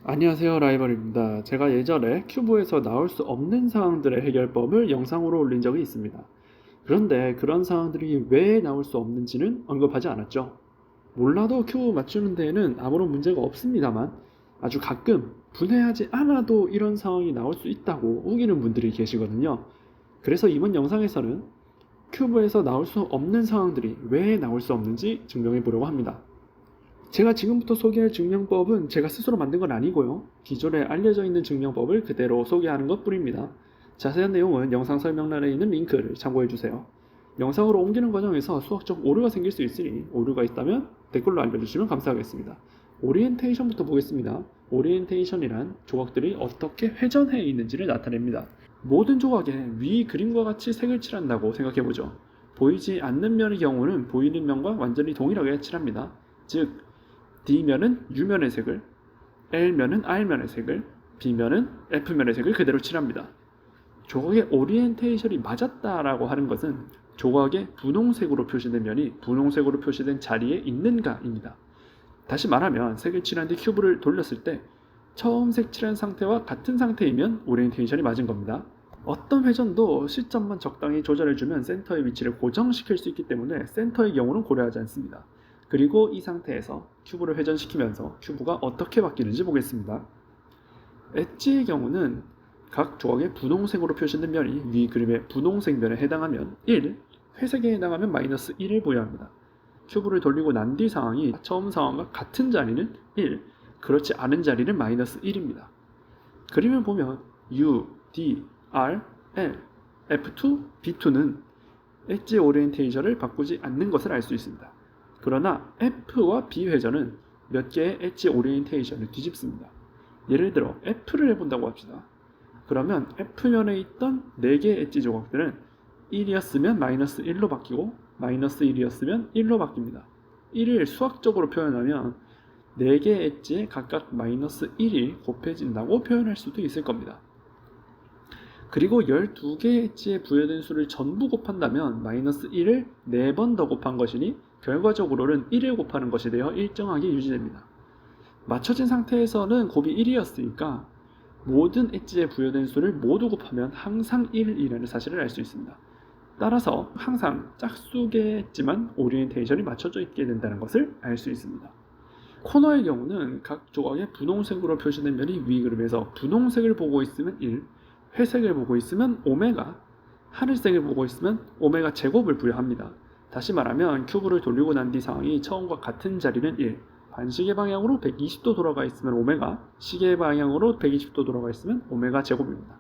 안녕하세요, 라이벌입니다. 제가 예전에 큐브에서 나올 수 없는 상황들의 해결법을 영상으로 올린 적이 있습니다. 그런데 그런 상황들이 왜 나올 수 없는지는 언급하지 않았죠. 몰라도 큐브 맞추는 데에는 아무런 문제가 없습니다만 아주 가끔 분해하지 않아도 이런 상황이 나올 수 있다고 우기는 분들이 계시거든요. 그래서 이번 영상에서는 큐브에서 나올 수 없는 상황들이 왜 나올 수 없는지 증명해 보려고 합니다. 제가 지금부터 소개할 증명법은 제가 스스로 만든 건 아니고요. 기존에 알려져 있는 증명법을 그대로 소개하는 것 뿐입니다. 자세한 내용은 영상 설명란에 있는 링크를 참고해 주세요. 영상으로 옮기는 과정에서 수학적 오류가 생길 수 있으니 오류가 있다면 댓글로 알려주시면 감사하겠습니다. 오리엔테이션부터 보겠습니다. 오리엔테이션이란 조각들이 어떻게 회전해 있는지를 나타냅니다. 모든 조각에 위 그림과 같이 색을 칠한다고 생각해보죠. 보이지 않는 면의 경우는 보이는 면과 완전히 동일하게 칠합니다. 즉 D면은 U면의 색을, L면은 R면의 색을, B면은 F면의 색을 그대로 칠합니다. 조각의 오리엔테이션이 맞았다라고 하는 것은 조각의 분홍색으로 표시된 면이 분홍색으로 표시된 자리에 있는가입니다. 다시 말하면 색을 칠한 뒤 큐브를 돌렸을 때 처음 색 칠한 상태와 같은 상태이면 오리엔테이션이 맞은 겁니다. 어떤 회전도 시점만 적당히 조절해주면 센터의 위치를 고정시킬 수 있기 때문에 센터의 경우는 고려하지 않습니다. 그리고 이 상태에서 큐브를 회전시키면서 큐브가 어떻게 바뀌는지 보겠습니다. 엣지의 경우는 각 조각의 분홍색으로 표시된 면이 위 그림의 분홍색 면에 해당하면 1, 회색에 해당하면 마이너스 1을 부여합니다. 큐브를 돌리고 난 뒤 상황이 처음 상황과 같은 자리는 1, 그렇지 않은 자리는 마이너스 1입니다. 그림을 보면 U, D, R, L, F2, B2는 엣지 오리엔테이션을 바꾸지 않는 것을 알 수 있습니다. 그러나 F와 B 회전은 몇 개의 엣지 오리엔테이션을 뒤집습니다. 예를 들어 F를 해본다고 합시다. 그러면 F면에 있던 4개의 엣지 조각들은 1이었으면 마이너스 1로 바뀌고 마이너스 1이었으면 1로 바뀝니다. 1을 수학적으로 표현하면 4개의 엣지에 각각 마이너스 1이 곱해진다고 표현할 수도 있을 겁니다. 그리고 12개의 엣지에 부여된 수를 전부 곱한다면 마이너스 1을 4번 더 곱한 것이니 결과적으로는 1을 곱하는 것이 되어 일정하게 유지됩니다. 맞춰진 상태에서는 곱이 1이었으니까 모든 엣지에 부여된 수를 모두 곱하면 항상 1이라는 사실을 알 수 있습니다. 따라서 항상 짝수의 엣지만 오리엔테이션이 맞춰져 있게 된다는 것을 알 수 있습니다. 코너의 경우는 각 조각에 분홍색으로 표시된 면이 위 그림에서 분홍색을 보고 있으면 1, 회색을 보고 있으면 오메가, 하늘색을 보고 있으면 오메가 제곱을 부여합니다. 다시 말하면 큐브를 돌리고 난 뒤 상황이 처음과 같은 자리는 1, 반시계 방향으로 120도 돌아가 있으면 오메가, 시계 방향으로 120도 돌아가 있으면 오메가 제곱입니다.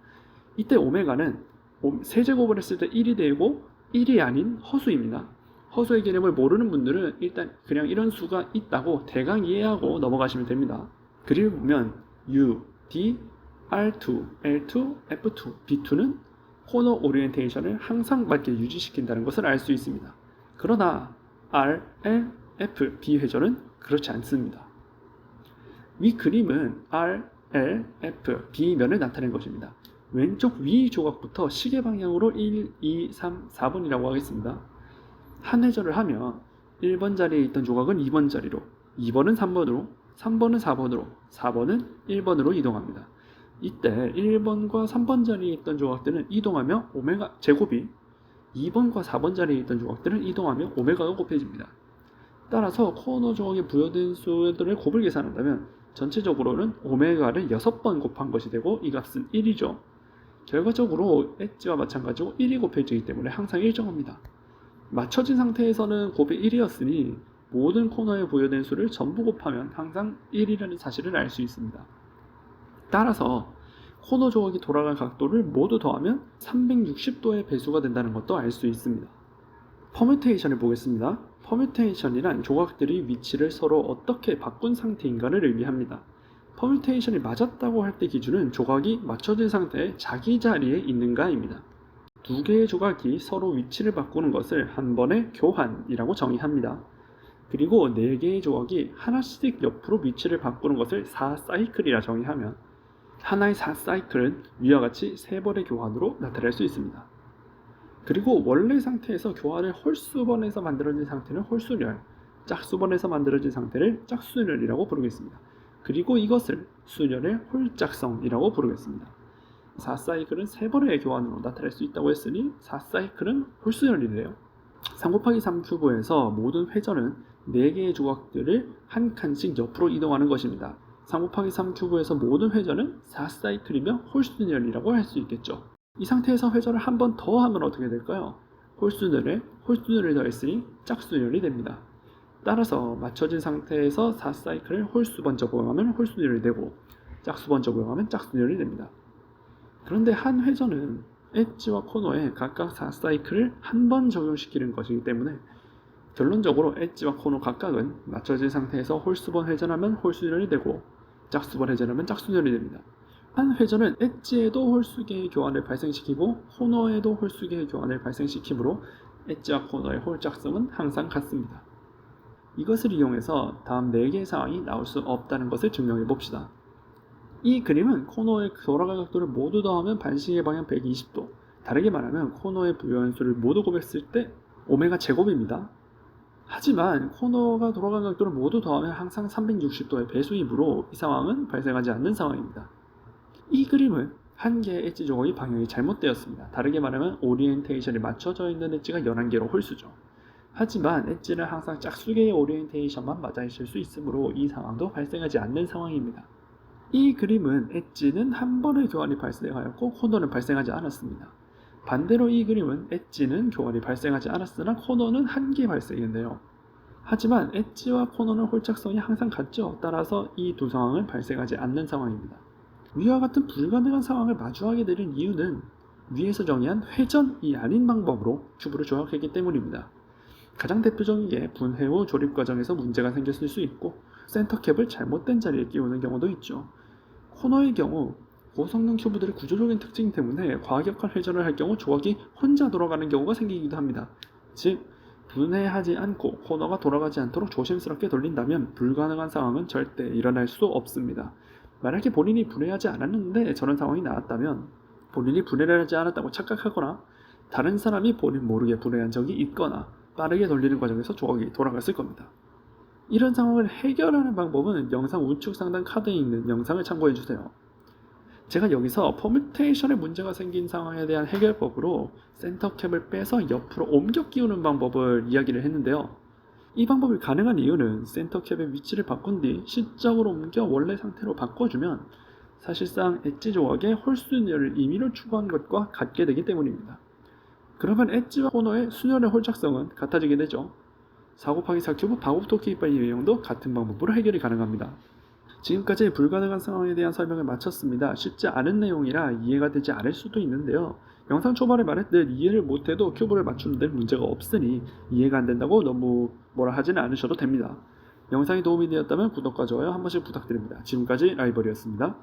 이때 오메가는 세제곱을 했을 때 1이 되고 1이 아닌 허수입니다. 허수의 개념을 모르는 분들은 일단 그냥 이런 수가 있다고 대강 이해하고 넘어가시면 됩니다. 그림을 보면 U, D, R2, L2, F2, B2는 코너 오리엔테이션을 항상 맞게 유지시킨다는 것을 알 수 있습니다. 그러나 R, L, F, B 회전은 그렇지 않습니다. 위 그림은 R, L, F, B면을 나타낸 것입니다. 왼쪽 위 조각부터 시계 방향으로 1, 2, 3, 4번이라고 하겠습니다. 한 회전을 하면 1번 자리에 있던 조각은 2번 자리로, 2번은 3번으로, 3번은 4번으로, 4번은 1번으로 이동합니다. 이때 1번과 3번 자리에 있던 조각들은 이동하며 오메가 제곱이 2번과 4번 자리에 있던 조각들은 이동하며 오메가가 곱해집니다. 따라서 코너 조각에 부여된 수들의 곱을 계산한다면 전체적으로는 오메가를 6번 곱한 것이 되고 이 값은 1이죠. 결과적으로 엣지와 마찬가지로 1이 곱해지기 때문에 항상 일정합니다. 맞춰진 상태에서는 곱이 1이었으니 모든 코너에 부여된 수를 전부 곱하면 항상 1이라는 사실을 알 수 있습니다. 따라서 코너 조각이 돌아갈 각도를 모두 더하면 360도의 배수가 된다는 것도 알 수 있습니다. 퍼뮤테이션을 보겠습니다. 퍼뮤테이션이란 조각들이 위치를 서로 어떻게 바꾼 상태인가를 의미합니다. 퍼뮤테이션이 맞았다고 할 때 기준은 조각이 맞춰진 상태에 자기 자리에 있는가입니다. 두 개의 조각이 서로 위치를 바꾸는 것을 한 번의 교환이라고 정의합니다. 그리고 네 개의 조각이 하나씩 옆으로 위치를 바꾸는 것을 4사이클이라 정의하면 하나의 4사이클은 위와 같이 3번의 교환으로 나타낼 수 있습니다. 그리고 원래 상태에서 교환을 홀수번에서 만들어진 상태는 홀수열, 짝수번에서 만들어진 상태를 짝수열이라고 부르겠습니다. 그리고 이것을 순열의 홀짝성이라고 부르겠습니다. 4사이클은 3번의 교환으로 나타낼 수 있다고 했으니 4사이클은 홀순열이래요. 3 곱하기 3 큐브에서 모든 회전은 4개의 조각들을 한 칸씩 옆으로 이동하는 것입니다. 3 곱하기 3 큐브에서 모든 회전은 4사이클이며 홀순열이라고 할 수 있겠죠. 이 상태에서 회전을 한 번 더 하면 어떻게 될까요? 홀순열에 홀순열을 더했으니 짝순열이 됩니다. 따라서 맞춰진 상태에서 4사이클을 홀수 번 적용하면 홀순열이 되고 짝수 번 적용하면 짝순열이 됩니다. 그런데 한 회전은 엣지와 코너에 각각 4사이클을 한 번 적용시키는 것이기 때문에 결론적으로 엣지와 코너 각각은 맞춰진 상태에서 홀수번 회전하면 홀순열이 되고 짝수번 회전하면 짝순열이 됩니다. 한 회전은 엣지에도 홀수계의 교환을 발생시키고 코너에도 홀수계의 교환을 발생시키므로 엣지와 코너의 홀짝성은 항상 같습니다. 이것을 이용해서 다음 4개의 상황이 나올 수 없다는 것을 증명해 봅시다. 이 그림은 코너의 돌아갈 각도를 모두 더하면 반시계 방향 120도, 다르게 말하면 코너의 부여연수를 모두 곱했을 때 오메가 제곱입니다. 하지만 코너가 돌아간 각도를 모두 더하면 항상 360도의 배수이므로 이 상황은 발생하지 않는 상황입니다. 이 그림은 한 개의 엣지 조각이 방향이 잘못되었습니다. 다르게 말하면 오리엔테이션이 맞춰져 있는 엣지가 11개로 홀수죠. 하지만 엣지는 항상 짝수개의 오리엔테이션만 맞아 있을 수 있으므로 이 상황도 발생하지 않는 상황입니다. 이 그림은 엣지는 한 번의 교환이 발생하였고 코너는 발생하지 않았습니다. 반대로 이 그림은 엣지는 교환이 발생하지 않았으나 코너는 한 개 발생했네요. 하지만 엣지와 코너는 홀짝성이 항상 같죠. 따라서 이 두 상황은 발생하지 않는 상황입니다. 위와 같은 불가능한 상황을 마주하게 되는 이유는 위에서 정의한 회전이 아닌 방법으로 큐브를 조각했기 때문입니다. 가장 대표적인 게 분해 후 조립 과정에서 문제가 생겼을 수 있고 센터캡을 잘못된 자리에 끼우는 경우도 있죠. 코너의 경우 고성능 큐브들의 구조적인 특징 때문에 과격한 회전을 할 경우 조각이 혼자 돌아가는 경우가 생기기도 합니다. 즉 분해하지 않고 코너가 돌아가지 않도록 조심스럽게 돌린다면 불가능한 상황은 절대 일어날 수 없습니다. 만약에 본인이 분해하지 않았는데 저런 상황이 나왔다면 본인이 분해를 하지 않았다고 착각하거나 다른 사람이 본인 모르게 분해한 적이 있거나 빠르게 돌리는 과정에서 조각이 돌아갔을 겁니다. 이런 상황을 해결하는 방법은 영상 우측 상단 카드에 있는 영상을 참고해주세요. 제가 여기서 퍼뮤테이션에 문제가 생긴 상황에 대한 해결법으로 센터캡을 빼서 옆으로 옮겨 끼우는 방법을 이야기를 했는데요. 이 방법이 가능한 이유는 센터캡의 위치를 바꾼 뒤 시적으로 옮겨 원래 상태로 바꿔주면 사실상 엣지 조각의 홀순열을 임의로 추구한 것과 같게 되기 때문입니다. 그러면 엣지와 코너의 순열의 홀착성은 같아지게 되죠. 4 곱하기 4 큐브 바우토 케이파이 유형도 같은 방법으로 해결이 가능합니다. 지금까지 불가능한 상황에 대한 설명을 마쳤습니다. 쉽지 않은 내용이라 이해가 되지 않을 수도 있는데요. 영상 초반에 말했듯 이해를 못해도 큐브를 맞추는 데 문제가 없으니 이해가 안 된다고 너무 뭐라 하지는 않으셔도 됩니다. 영상이 도움이 되었다면 구독과 좋아요 한 번씩 부탁드립니다. 지금까지 라이벌이었습니다.